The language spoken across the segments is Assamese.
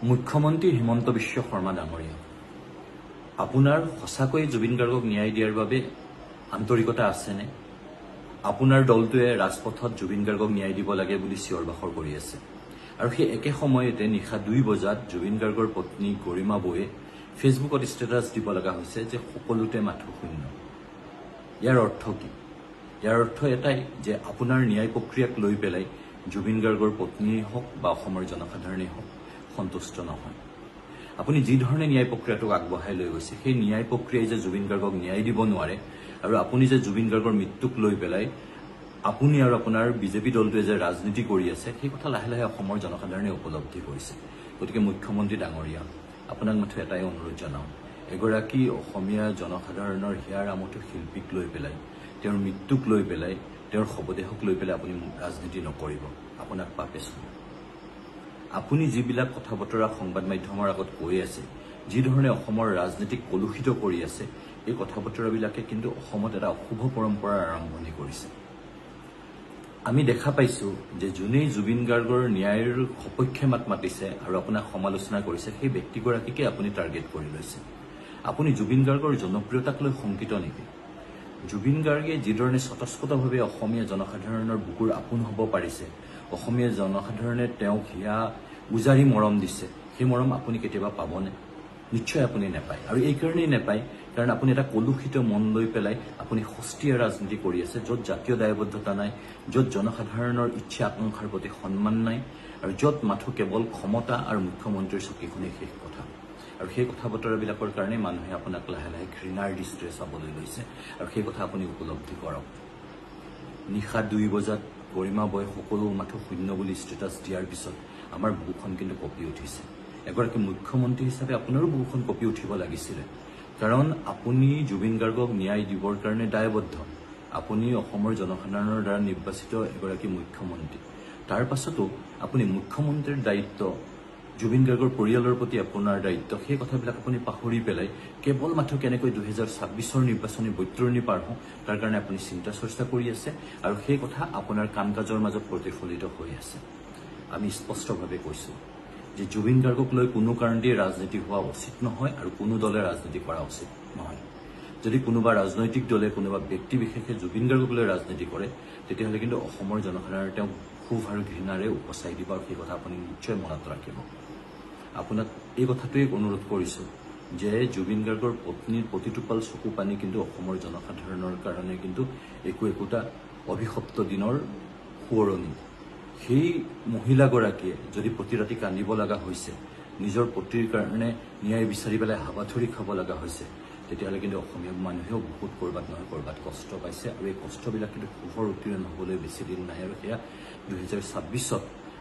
মুখ্যমন্ত্ৰী হিমন্ত বিশ্ব শৰ্মা ডাঙৰীয়া, আপোনাৰ সঁচাকৈ জুবিন গাৰ্গক ন্যায় দিয়াৰ বাবে আন্তৰিকতা আছেনে? আপোনাৰ দলটোৱে ৰাজপথত জুবিন গাৰ্গক ন্যায় দিব লাগে বুলি চিঞৰ বাখৰ কৰি আছে, আৰু সেই একে সময়তে নিশা 2 বজাত জুবিন গাৰ্গৰ পত্নী গৰিমা বৌয়ে ফেচবুকত ষ্টেটাছ দিব লগা হৈছে যে সকলোতে মাথো শূন্য। ইয়াৰ অৰ্থ কি? ইয়াৰ অৰ্থ এটাই যে আপোনাৰ ন্যায় প্ৰক্ৰিয়াক লৈ পেলাই জুবিন গাৰ্গৰ পত্নীয়েই হওক বা অসমৰ জনসাধাৰণেই হওক সন্তুষ্ট নহয়। আপুনি যি ধৰণে ন্যায় প্ৰক্ৰিয়াটোক আগবঢ়াই লৈ গৈছে, সেই ন্যায় প্ৰক্ৰিয়াই যে জুবিন গাৰ্গক ন্যায় দিব নোৱাৰে, আৰু আপুনি যে জুবিন গাৰ্গৰ মৃত্যুক লৈ পেলাই আপুনি আৰু আপোনাৰ বিজেপি দলটোৱে যে ৰাজনীতি কৰি আছে, সেই কথা লাহে লাহে অসমৰ জনসাধাৰণে উপলব্ধি কৰিছে। গতিকে মুখ্যমন্ত্ৰী ডাঙৰীয়া, আপোনাক মাথো এটাই অনুৰোধ জনাওঁ, এগৰাকী অসমীয়া জনসাধাৰণৰ হিয়াৰ আমঠু শিল্পীক লৈ পেলাই, তেওঁৰ মৃত্যুক লৈ পেলাই, তেওঁৰ শৱদেহক লৈ পেলাই আপুনি ৰাজনীতি নকৰিব। আপোনাক পাপে চুব। আপুনি যিবিলাক কথা বতৰা সংবাদ মাধ্যমৰ আগত কৈ আছে, যি ধৰণে অসমৰ ৰাজনীতিক কলুষিত কৰি আছে, এই কথা বতৰাবিলাকে কিন্তু অসমত এটা অশুভ পৰম্পৰাৰ আৰম্ভণি কৰিছে। আমি দেখা পাইছো যে যোনেই জুবিন গাৰ্গৰ ন্যায়ৰ সপক্ষে মাত মাতিছে আৰু আপোনাক সমালোচনা কৰিছে, সেই ব্যক্তিগৰাকীকে আপুনি টাৰ্গেট কৰি লৈছে। আপুনি জুবিন গাৰ্গৰ জনপ্ৰিয়তাক লৈ শংকিত নেকি? জুবিন গাৰ্গে যিধৰণে স্বতঃস্ফূৰ্তভাৱে অসমীয়া জনসাধাৰণৰ বুকুৰ আপোন হ'ব পাৰিছে, অসমীয়া জনসাধাৰণে তেওঁক হিয়া উজাৰি মৰম দিছে, সেই মৰম আপুনি কেতিয়াবা পাবনে? নিশ্চয় আপুনি নাপায়। আৰু এই কাৰণেই নাপায় কাৰণ আপুনি এটা কলুষিত মন লৈ পেলাই আপুনি সস্তীয়া ৰাজনীতি কৰি আছে, য'ত জাতীয় দায়বদ্ধতা নাই, য'ত জনসাধাৰণৰ ইচ্ছা আকাংক্ষাৰ প্ৰতি সন্মান নাই, আৰু য'ত মাথো কেৱল ক্ষমতা আৰু মুখ্যমন্ত্ৰীৰ চকীখনেই শেষ কথা। আৰু সেই কথা বতৰাবিলাকৰ কাৰণে মানুহে আপোনাক লাহে লাহে ঘৃণাৰ দৃষ্টিৰে চাবলৈ লৈছে, আৰু সেই কথা আপুনি উপলব্ধি কৰক। নিশা 2 বজাত গৰিমা বৌয়ে সকলো মাথো শূন্য বুলি ষ্টেটাছ দিয়াৰ পিছত আমাৰ বুকুখন কিন্তু কঁপি উঠিছে। এগৰাকী মুখ্যমন্ত্ৰী হিচাপে আপোনাৰো বুকুখন কঁপি উঠিব লাগিছিলে, কাৰণ আপুনি জুবিন গাৰ্গক ন্যায় দিবৰ কাৰণে দায়বদ্ধ। আপুনি অসমৰ জনসাধাৰণৰ দ্বাৰা নিৰ্বাচিত এগৰাকী মুখ্যমন্ত্ৰী। তাৰ পাছতো আপুনি মুখ্যমন্ত্ৰীৰ দায়িত্ব, জুবিন গাৰ্গৰ পৰিয়ালৰ প্ৰতি আপোনাৰ দায়িত্ব, সেই কথাবিলাক আপুনি পাহৰি পেলাই কেৱল মাথো কেনেকৈ 2026ৰ নিৰ্বাচনী বৈতৰণি পাৰ হওঁ তাৰ কাৰণে আপুনি চিন্তা চৰ্চা কৰি আছে, আৰু সেই কথা আপোনাৰ কাম কাজৰ মাজত প্ৰতিফলিত হৈ আছে। আমি স্পষ্টভাৱে কৈছো যে জুবিন গাৰ্গক লৈ কোনো কাৰণতেই ৰাজনীতি হোৱা উচিত নহয়, আৰু কোনো দলে ৰাজনীতি কৰা উচিত নহয়। যদি কোনোবা ৰাজনৈতিক দলে, কোনোবা ব্যক্তি বিশেষে জুবিন গাৰ্গক লৈ ৰাজনীতি কৰে, তেতিয়াহ'লে কিন্তু অসমৰ জনসাধাৰণে তেওঁক ক্ষোভ আৰু ঘৃণাৰে উপচাই দিব, আৰু সেই কথা আপুনি নিশ্চয় মনত ৰাখিব। আপোনাক এই কথাটোৱেই অনুৰোধ কৰিছো যে জুবিন গাৰ্গৰ পত্নীৰ প্ৰতিটোপাল চকু পানী কিন্তু অসমৰ জনসাধাৰণৰ কাৰণে কিন্তু একোটা অভিশপ্ত দিনৰ সোঁৱৰণি। সেই মহিলাগৰাকীয়ে যদি প্ৰতি ৰাতি কান্দিব লগা হৈছে, নিজৰ পতিৰ কাৰণে ন্যায় বিচাৰি পেলাই হাবাথুৰি খাব লগা হৈছে, তেতিয়াহ'লে কিন্তু অসমীয়া মানুহেও বহুত ক'ৰবাত নহয় ক'ৰবাত কষ্ট পাইছে, আৰু এই কষ্টবিলাক কিন্তু শুভৰ উত্তীৰ্ণ হ'বলৈ বেছি দিন নাই। আৰু সেয়া 2026ত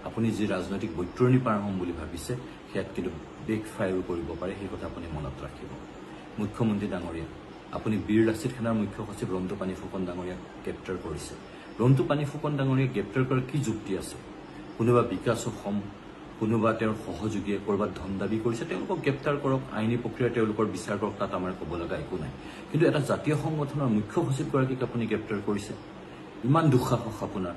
আপুনি যি ৰাজনৈতিক বৈতৰণি পাৰ হ'ম বুলি ভাবিছে, সেয়াত কিন্তু বেক ফায়াৰো কৰিব পাৰে, সেই কথা আপুনি মনত ৰাখিব। মুখ্যমন্ত্ৰী ডাঙৰীয়া, আপুনি বীৰ লাচিত সেনাৰ মুখ্য সচিব ৰন্টু পানী ফুকন ডাঙৰীয়াক গ্ৰেপ্তাৰ কৰিছে। ৰন্টু পানী ফুকন ডাঙৰীয়াক গ্ৰেপ্তাৰ কৰাৰ কি যুক্তি আছে? কোনোবা বিকাশ অসম, কোনোবা তেওঁৰ সহযোগীয়ে ক'ৰবাত ধন দাবী কৰিছে, তেওঁলোকক গ্ৰেপ্তাৰ কৰক, আইনী প্ৰক্ৰিয়া তেওঁলোকৰ বিচাৰ কৰক, তাত আমাৰ ক'ব লগা একো নাই। কিন্তু এটা জাতীয় সংগঠনৰ মুখ্য সচিবগৰাকীক আপুনি গ্ৰেপ্তাৰ কৰিছে, ইমান দুঃসাহস আপোনাৰ!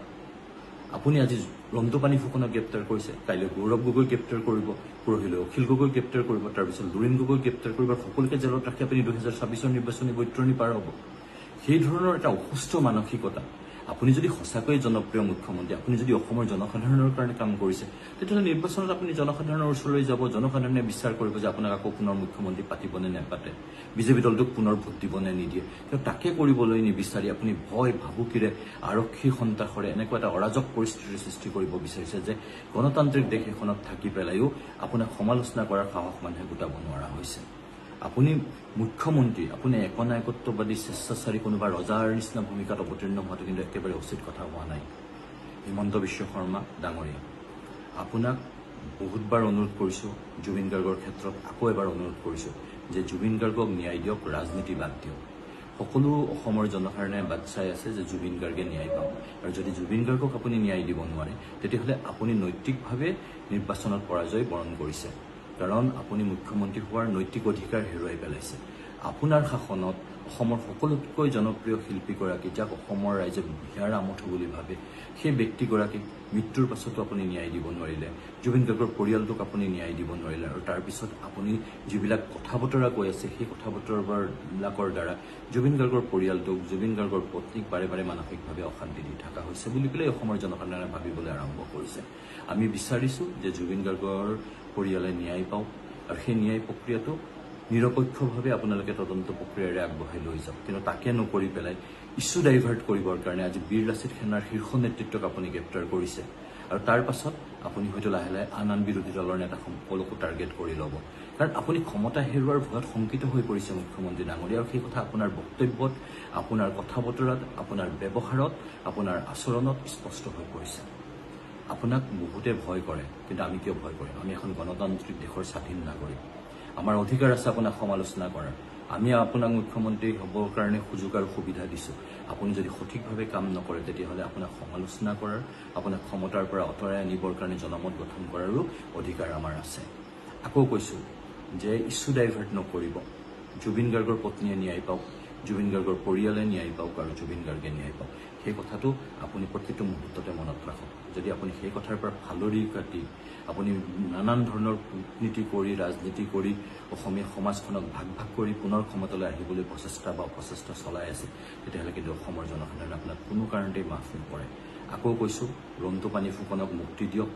আপুনি আজি ৰন্টু পানী ফুকনক গ্ৰেপ্তাৰ কৰিছে, কাইলৈ গৌৰৱ গগৈ গ্ৰেপ্তাৰ কৰিব, পৰহিলৈ অখিল গগৈ গ্ৰেপ্তাৰ কৰিব, তাৰপিছত লুৰিণ গগৈ গ্ৰেপ্তাৰ কৰিব, আৰু সকলোকে জেলত ৰাখি আপুনি 2026ৰ নিৰ্বাচনী বৈতৰণি পাৰ হ'ব। সেই ধৰণৰ এটা অসুস্থ মানসিকতা। আপুনি যদি সঁচাকৈয়ে জনপ্ৰিয় মুখ্যমন্ত্ৰী, আপুনি যদি অসমৰ জনসাধাৰণৰ কাৰণে কাম কৰিছে, তেতিয়াহ'লে নিৰ্বাচনত আপুনি জনসাধাৰণৰ ওচৰলৈ যাব, জনসাধাৰণে বিচাৰ কৰিব যে আপোনাক আকৌ পুনৰ মুখ্যমন্ত্ৰী পাতিব নে নেপাতে, বিজেপি দলটোক পুনৰ ভোট দিব নে নিদিয়ে। কিন্তু তাকে কৰিবলৈ নিবিচাৰি আপুনি ভয় ভাবুকিৰে, আৰক্ষী সন্ত্ৰাসৰে এনেকুৱা এটা অৰাজক পৰিস্থিতিৰ সৃষ্টি কৰিব বিচাৰিছে যে গণতান্ত্ৰিক দেশ এখনত থাকি পেলাইও আপোনাক সমালোচনা কৰাৰ সাহস মানুহে গোটাব নোৱাৰা হৈছে। আপুনি মুখ্যমন্ত্ৰী, আপুনি একনায়কত্ববাদী স্বেচ্ছাচাৰী কোনোবা ৰজাৰ নিচিনা ভূমিকাত অৱতীৰ্ণ হোৱাটো কিন্তু একেবাৰে উচিত কথা হোৱা নাই। হিমন্ত বিশ্ব শৰ্মা ডাঙৰীয়া, আপোনাক বহুতবাৰ অনুৰোধ কৰিছো, জুবিন গাৰ্গৰ ক্ষেত্ৰত আকৌ এবাৰ অনুৰোধ কৰিছো যে জুবিন গাৰ্গক ন্যায় দিয়ক, ৰাজনীতি বাদ দিয়ক। সকলো অসমৰ জনসাধাৰণে বাট চাই আছে যে জুবিন গাৰ্গে ন্যায় পাওক, আৰু যদি জুবিন গাৰ্গক আপুনি ন্যায় দিব নোৱাৰে, তেতিয়াহ'লে আপুনি নৈতিকভাৱে নিৰ্বাচনত পৰাজয় বৰণ কৰিছে, কাৰণ আপুনি মুখ্যমন্ত্ৰী হোৱাৰ নৈতিক অধিকাৰ হেৰুৱাই পেলাইছে। আপোনাৰ শাসনত অসমৰ সকলোতকৈ জনপ্ৰিয় শিল্পীগৰাকী, যাক অসমৰ ৰাইজে হিয়াৰ আমঠু বুলি ভাবে, সেই ব্যক্তিগৰাকীক মৃত্যুৰ পাছতো আপুনি ন্যায় দিব নোৱাৰিলে, জুবিন গাৰ্গৰ পৰিয়ালটোক আপুনি ন্যায় দিব নোৱাৰিলে, আৰু তাৰপিছত আপুনি যিবিলাক কথা বতৰা কৈ আছে সেই কথা বতৰাবিলাকৰ দ্বাৰা জুবিন গাৰ্গৰ পৰিয়ালটোক, জুবিন গাৰ্গৰ পত্নীক বাৰে বাৰে মানসিকভাৱে অশান্তি দি থকা হৈছে বুলি পেলাই অসমৰ জনসাধাৰণে ভাবিবলৈ আৰম্ভ কৰিছে। আমি বিচাৰিছোঁ যে জুবিন গাৰ্গৰ পৰিয়ালে ন্যায় পাওক, আৰু সেই ন্যায় প্ৰক্ৰিয়াটো নিৰপেক্ষভাৱে আপোনালোকে তদন্ত প্ৰক্ৰিয়াৰে আগবঢ়াই লৈ যাওক। কিন্তু তাকে নকৰি পেলাই ইছ্যু ডাইভাৰ্ট কৰিবৰ কাৰণে আজি বীৰ লাচিত সেনাৰ শীৰ্ষ নেতৃত্বক আপুনি গ্ৰেপ্তাৰ কৰিছে, আৰু তাৰ পাছত আপুনি হয়তো লাহে লাহে আন বিৰোধী দলৰ নেতা সকলকো টাৰ্গেট কৰি ল'ব। কাৰণ আপুনি ক্ষমতা হেৰুৱাৰ ভয়ত শংকিত হৈ পৰিছে মুখ্যমন্ত্ৰী ডাঙৰীয়া, আৰু সেই কথা আপোনাৰ বক্তব্যত, আপোনাৰ কথা বতৰাত, আপোনাৰ ব্যৱহাৰত, আপোনাৰ আচৰণত স্পষ্ট হৈ পৰিছে। আপোনাক বহুতে ভয় কৰে, কিন্তু আমি কিয় ভয় কৰিম? আমি এখন গণতান্ত্ৰিক দেশৰ স্বাধীন নাগৰিক। আমাৰ অধিকাৰ আছে আপোনাক সমালোচনা কৰাৰ। আমি আপোনাক মুখ্যমন্ত্ৰী হ'বৰ কাৰণে সুযোগ আৰু সুবিধা দিছোঁ। আপুনি যদি সঠিকভাৱে কাম নকৰে তেতিয়াহ'লে আপোনাক সমালোচনা কৰাৰ, আপোনাক ক্ষমতাৰ পৰা আঁতৰাই আনিবৰ কাৰণে জনমত গঠন কৰাৰো অধিকাৰ আমাৰ আছে। আকৌ কৈছোঁ যে ইছ্যু ডাইভাৰ্ট নকৰিব। জুবিন গাৰ্গৰ পত্নীয়ে ন্যায় পাওক, জুবিন গাৰ্গৰ পৰিয়ালে ন্যায় পাওক, আৰু জুবিন গাৰ্গে ন্যায় পাওক। সেই কথাটো আপুনি প্ৰতিটো মুহূৰ্ততে মনত ৰাখক। যদি আপুনি সেই কথাৰ পৰা ফালৰি কাটি আপুনি নানান ধৰণৰ কূটনীতি কৰি, ৰাজনীতি কৰি অসমীয়া সমাজখনক ভাগ ভাগ কৰি পুনৰ ক্ষমতালৈ আহিবলৈ প্ৰচেষ্টা চলাই আছে, তেতিয়াহ'লে কিন্তু অসমৰ জনসাধাৰণে আপোনাক কোনো কাৰণতেই মাফ নকৰে। আকৌ কৈছোঁ, ৰন্টু পানী ফুকনক মুক্তি দিয়ক।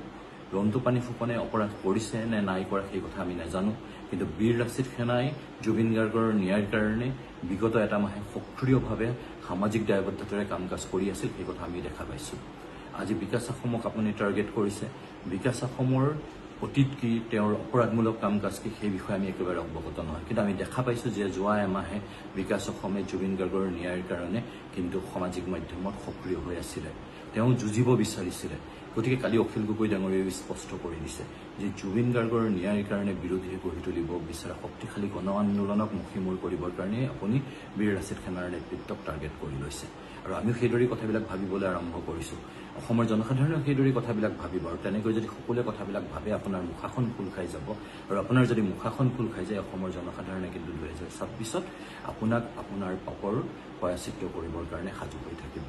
ৰন্টু পানী ফুকনে অপৰাধ কৰিছে নে নাই কৰা সেই কথা আমি নাজানো, কিন্তু বীৰ লাচিত সেনাই জুবিন গাৰ্গৰ ন্যায়ৰ কাৰণে বিগত এটা মাহে সক্ৰিয়ভাৱে সামাজিক দায়বদ্ধতাৰে কাম কাজ কৰি আছিল, সেই কথা আমি দেখা পাইছোঁ। আজি বিকাশ আসমক আপুনি টাৰ্গেট কৰিছে। বিকাশ আসমৰ অতীত কি, তেওঁৰ অপৰাধমূলক কাম কাজ কি, সেই বিষয়ে আমি একেবাৰে অৱগত নহয়, কিন্তু আমি দেখা পাইছোঁ যে যোৱা এমাহে বিকাশ অসমে জুবিন গাৰ্গৰ ন্যায়ৰ কাৰণে কিন্তু সামাজিক মাধ্যমত সক্ৰিয় হৈ আছিলে। তেওঁ যুঁজিব বিচাৰিছিলে। গতিকে কালি অখিল গগৈ ডাঙৰীয়াই স্পষ্ট কৰি দিছে যে জুবিন গাৰ্গৰ ন্যায়ৰ কাৰণে বিৰোধীয়ে গঢ়ি তুলিব বিচৰা শক্তিশালী গণ আন্দোলনক মুখিমূৰ কৰিবৰ কাৰণে আপুনি বীৰ লাচিত সেনাৰ নেতৃত্বক টাৰ্গেট কৰি লৈছে। আৰু আমিও সেইদৰে কথাবিলাক ভাবিবলৈ আৰম্ভ কৰিছোঁ। অসমৰ জনসাধাৰণেও সেইদৰে কথাবিলাক ভাবিব, আৰু তেনেকৈ যদি সকলোৱে কথাবিলাক ভাবে আপোনাৰ মুখাখন খোল খাই যাব। আৰু আপোনাৰ যদি মুখাখন খোল খাই যায়, অসমৰ জনসাধাৰণে কিন্তু 2026ত আপোনাক আপোনাৰ পাপৰ প্ৰায়শ্চিত্ত কৰিবৰ কাৰণে সাজু হৈ থাকিব।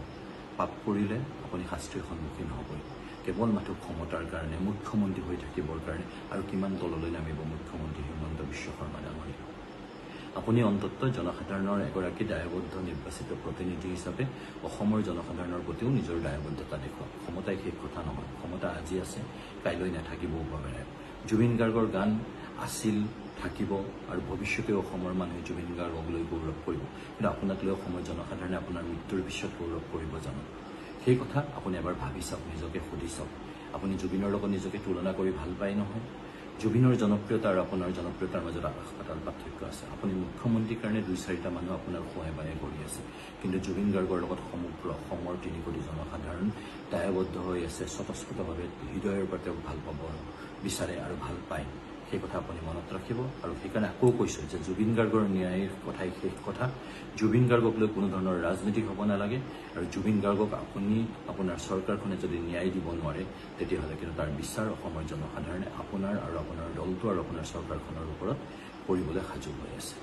পাপ কৰিলে আপুনি শাস্তিৰ সন্মুখীন হ'বই। কেৱল মাথো ক্ষমতাৰ কাৰণে, মুখ্যমন্ত্ৰী হৈ থাকিবৰ কাৰণে। আৰু কিমান তললৈ নামিব মুখ্যমন্ত্ৰী হিমন্ত বিশ্ব শৰ্মা ডাঙৰীয়া? আপুনি অন্ততঃ জনসাধাৰণৰ এগৰাকী দায়বদ্ধ নিৰ্বাচিত প্ৰতিনিধি হিচাপে অসমৰ জনসাধাৰণৰ প্ৰতিও নিজৰ দায়বদ্ধতা দেখুৱাওক। ক্ষমতাই শেষ কথা নহয়। ক্ষমতা আজি আছে, কাইলৈ নাথাকিবও পাৰে। জুবিন গাৰ্গৰ গান আছিল, থাকিব, আৰু ভৱিষ্যতেও অসমৰ মানুহে জুবিন গাৰ্গক লৈ গৌৰৱ কৰিব। কিন্তু আপোনাক লৈ অসমৰ জনসাধাৰণে আপোনাৰ মৃত্যুৰ পিছত গৌৰৱ কৰিব জানো? সেই কথা আপুনি এবাৰ ভাবি চাওক, নিজকে সুধি চাওক। আপুনি জুবিনৰ লগত নিজকে তুলনা কৰি ভাল পায় নহয়? জুবিনৰ জনপ্ৰিয়তা আৰু আপোনাৰ জনপ্ৰিয়তাৰ মাজত আকাশ পাতাল পাৰ্থক্য আছে। আপুনি মুখ্যমন্ত্ৰীৰ কাৰণে 2-4টা মানুহ আপোনাৰ সোঁৱাই বায়ে কৰি আছে, কিন্তু জুবিন গাৰ্গৰ লগত সমগ্ৰ অসমৰ 3 কোটি জনসাধাৰণ দায়বদ্ধ হৈ আছে। স্বতঃস্ফূৰ্তভাৱে হৃদয়ৰ পৰা তেওঁক ভাল পাব বিচাৰে আৰু ভাল পায়। সেই কথা আপুনি মনত ৰাখিব। আৰু সেইকাৰণে আকৌ কৈছোঁ যে জুবিন গাৰ্গৰ ন্যায়ৰ কথাই শেষ কথা। জুবিন গাৰ্গক লৈ কোনো ধৰণৰ ৰাজনীতি হ'ব নালাগে, আৰু জুবিন গাৰ্গক আপুনি আপোনাৰ চৰকাৰখনে যদি ন্যায় দিব নোৱাৰে, তেতিয়াহ'লে কিন্তু তাৰ বিচাৰ অসমৰ জনসাধাৰণে আপোনাৰ আৰু আপোনাৰ দলটো আৰু আপোনাৰ চৰকাৰখনৰ ওপৰত কৰিবলৈ সাজু হৈ আছে।